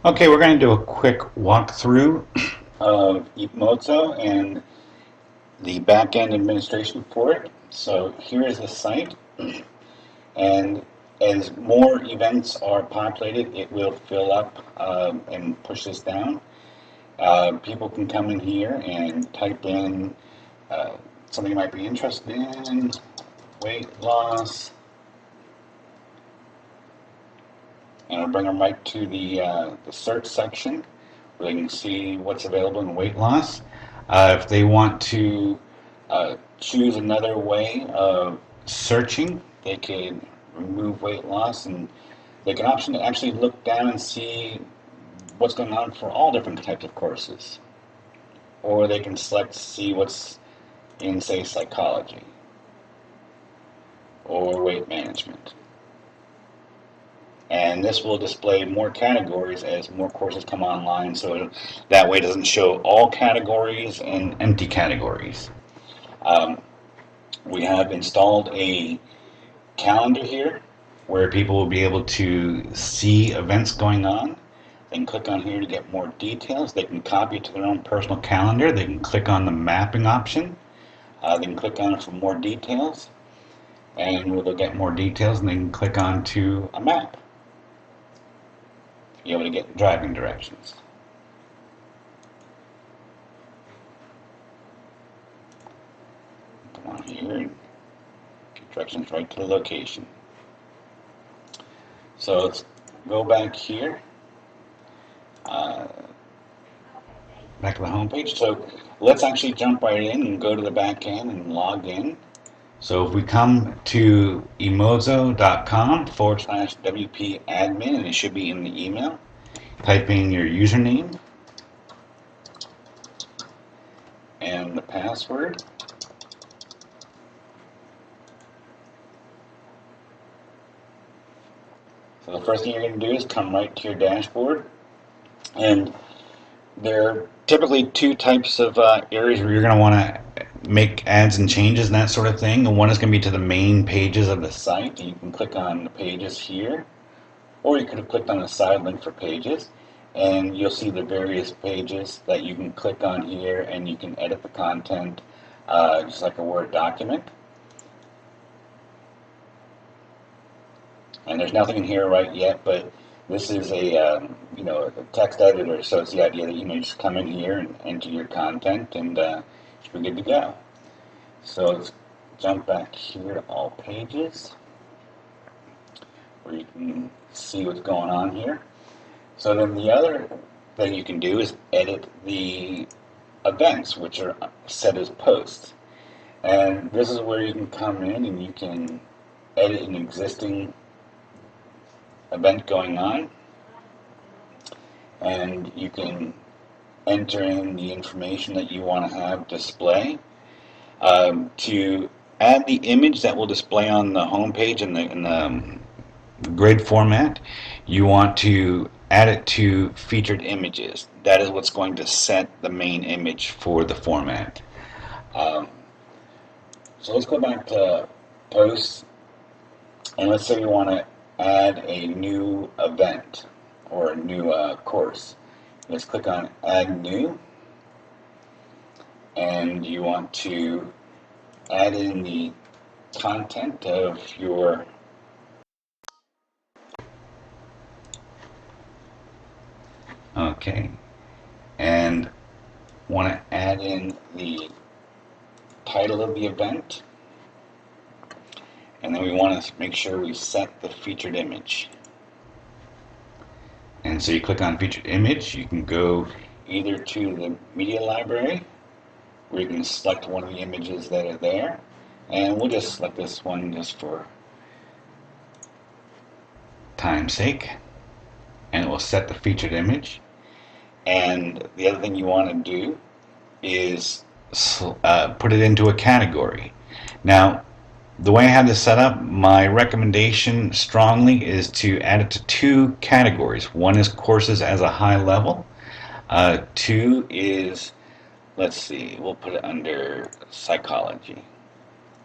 Okay, we're going to do a quick walkthrough of Emozo and the back-end administration for it. So here is the site, and as more events are populated, it will fill up and push this down. People can come in here and type in something you might be interested in, weight loss, and it'll bring them right to the search section where they can see what's available in weight loss. If they want to choose another way of searching, they can remove weight loss and they can option to actually look down and see what's going on for all different types of courses. Or they can select to see what's in, say, psychology or weight management. And this will display more categories as more courses come online, so that way it doesn't show all categories and empty categories. Um, we have installed a calendar here where people will be able to see events going on. They can click on here to get more details. They can copy it to their own personal calendar. They can click on the mapping option. They can click on it for more details, and they'll get more details, and they can click on to a map to be able to get driving directions. Come on here and get directions right to the location. So let's go back here, back to the home page. So let's actually jump right in and go to the back end and log in. So if we come to emozo.com/WP admin, and it should be in the email, type in your username and the password. So the first thing you're going to do is come right to your dashboard, and there are typically two types of areas where you're going to want to make ads and changes and that sort of thing. And one is going to be to the main pages of the site. You can click on the pages here, or you could have clicked on the side link for pages, and you'll see the various pages that you can click on here, and you can edit the content just like a Word document. And there's nothing in here right yet, but this is a a text editor, so it's the idea that you just come in here and enter your content, and you're good to go. So let's jump back here to all pages, where you can see what's going on here. So then the other thing you can do is edit the events, which are set as posts. And this is where you can come in and you can edit an existing event going on, and you can enter in the information that you want to have display. To add the image that will display on the home page in the grid format, you want to add it to featured images. That is what's going to set the main image for the format. Um, so let's go back to posts, and let's say we want to add a new event or a new course. Let's click on Add New, and you want to add in the content of your and want to add in the title of the event, and then we want to make sure we set the featured image. And so you click on featured image. You can go either to the media library, where you can select one of the images that are there, and we'll just select this one just for time's sake, and it will set the featured image. And the other thing you want to do is put it into a category. Now, the way I have this set up, my recommendation strongly is to add it to two categories. One is courses as a high level. Two is, let's see, we'll put it under psychology.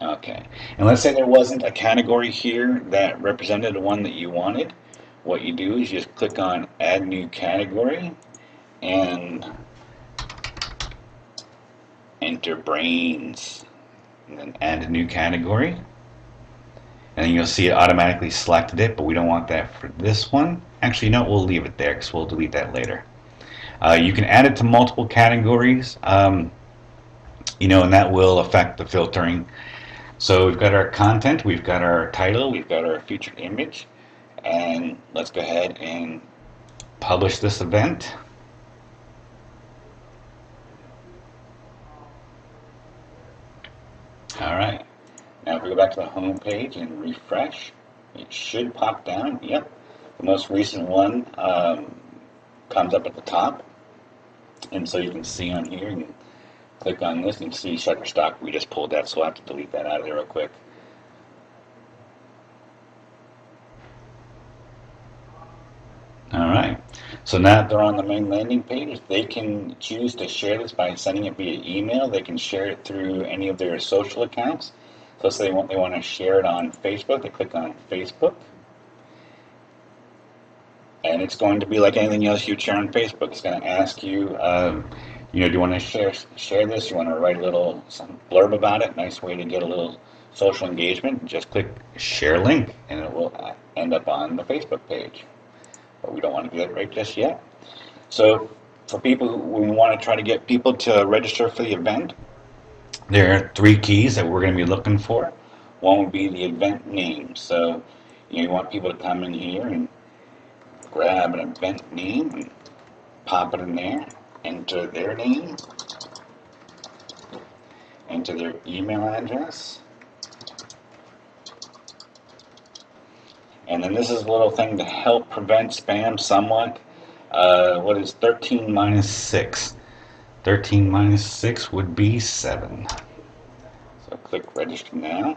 Okay, and let's say there wasn't a category here that represented the one that you wanted. what you do is you just click on Add New Category and enter brains, and then add a new category. And you'll see it automatically selected it, but we don't want that for this one. Actually, no, we'll leave it there because we'll delete that later. You can add it to multiple categories, and that will affect the filtering. So we've got our content, we've got our title, we've got our featured image, and let's go ahead and publish this event. Alright, now if we go back to the home page and refresh, it should pop down. Yep, the most recent one comes up at the top, and so you can see on here, you can click on this and see Shutterstock. We just pulled that, so I'll have to delete that out of there real quick. Alright, so now that they're on the main landing page, they can choose to share this by sending it via email. They can share it through any of their social accounts. So say they want to share it on Facebook, they click on Facebook. And it's going to be like anything else you'd share on Facebook. It's going to ask you, do you want to share this? You want to write a little some blurb about it? Nice way to get a little social engagement. Just click share link, and it will end up on the Facebook page. But we don't want to do that right just yet. So for people who want to try to get people to register for the event, there are 3 keys that we're going to be looking for. One would be the event name. So you want people to come in here and grab an event name and pop it in there, enter their name, enter their email address, and then this is a little thing to help prevent spam somewhat. What is 13 minus 6? 13 minus 6 would be 7. So click register now.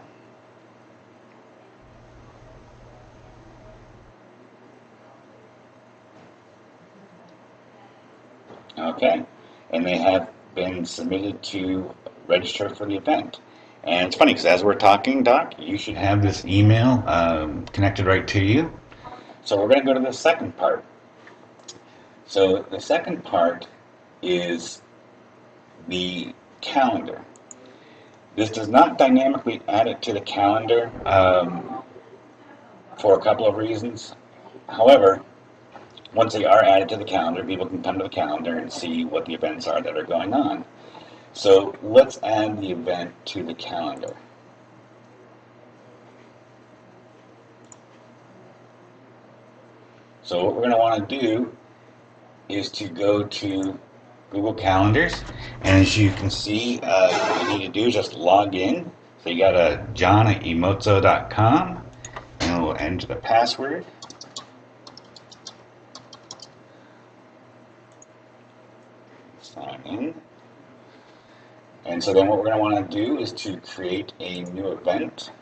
Okay, and they have been submitted to register for the event. And it's funny because as we're talking, Doc, you should have this email connected right to you. So we're going to go to the second part. So the second part is the calendar. This does not dynamically add it to the calendar for a couple of reasons. However, once they are added to the calendar, people can come to the calendar and see what the events are that are going on. So let's add the event to the calendar. So what we're going to want to do is to go to Google Calendars, and as you can see, what you need to do is just log in. So you got a john@emotso.com, and we'll enter the password. Sign in. And so then what we're going to want to do is to create a new event.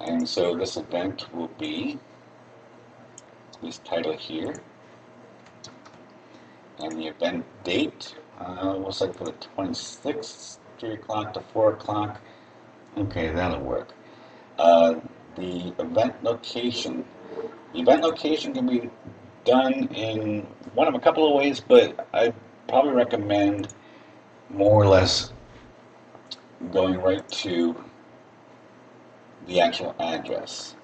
And so this event will be this title here. And the event date, we'll set for the 26th, 3 o'clock to 4 o'clock. Okay, that'll work. The event location. The event location can be done in one of a couple of ways, but I'd probably recommend more or less going right to the actual address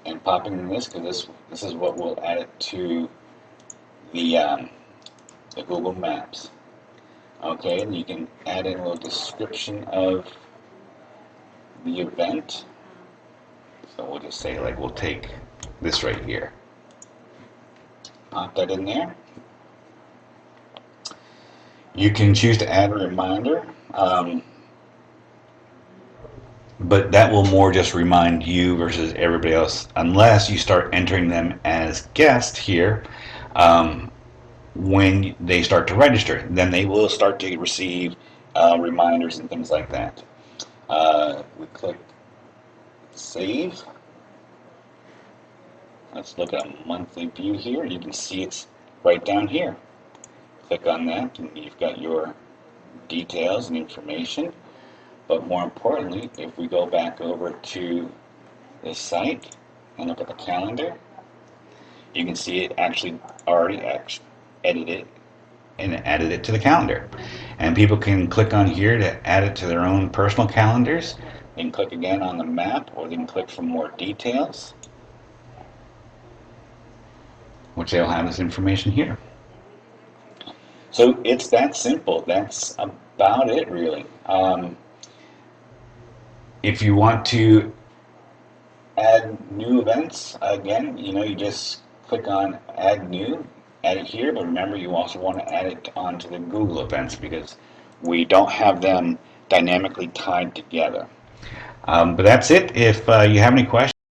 and popping in this, because this is what will add it to the Google Maps. Okay, and you can add in a little description of the event. So we'll just say, like, we'll take this right here. Pop that in there. You can choose to add a reminder, but that will more just remind you versus everybody else, unless you start entering them as guests here. When they start to register, then they will start to receive reminders and things like that. We click save. Let's look at a monthly view here. You can see it's right down here. Click on that and you've got your details and information. But more importantly, if we go back over to this site and look at the calendar, You can see it actually already edited and added it to the calendar. And people can click on here to add it to their own personal calendars. They can click again on the map, or they can click for more details, which they'll have this information here. So it's that simple. That's about it, really. If you want to add new events, again, you just click on add new, add it here, but remember you also want to add it onto the Google events because we don't have them dynamically tied together. But that's it. If you have any questions,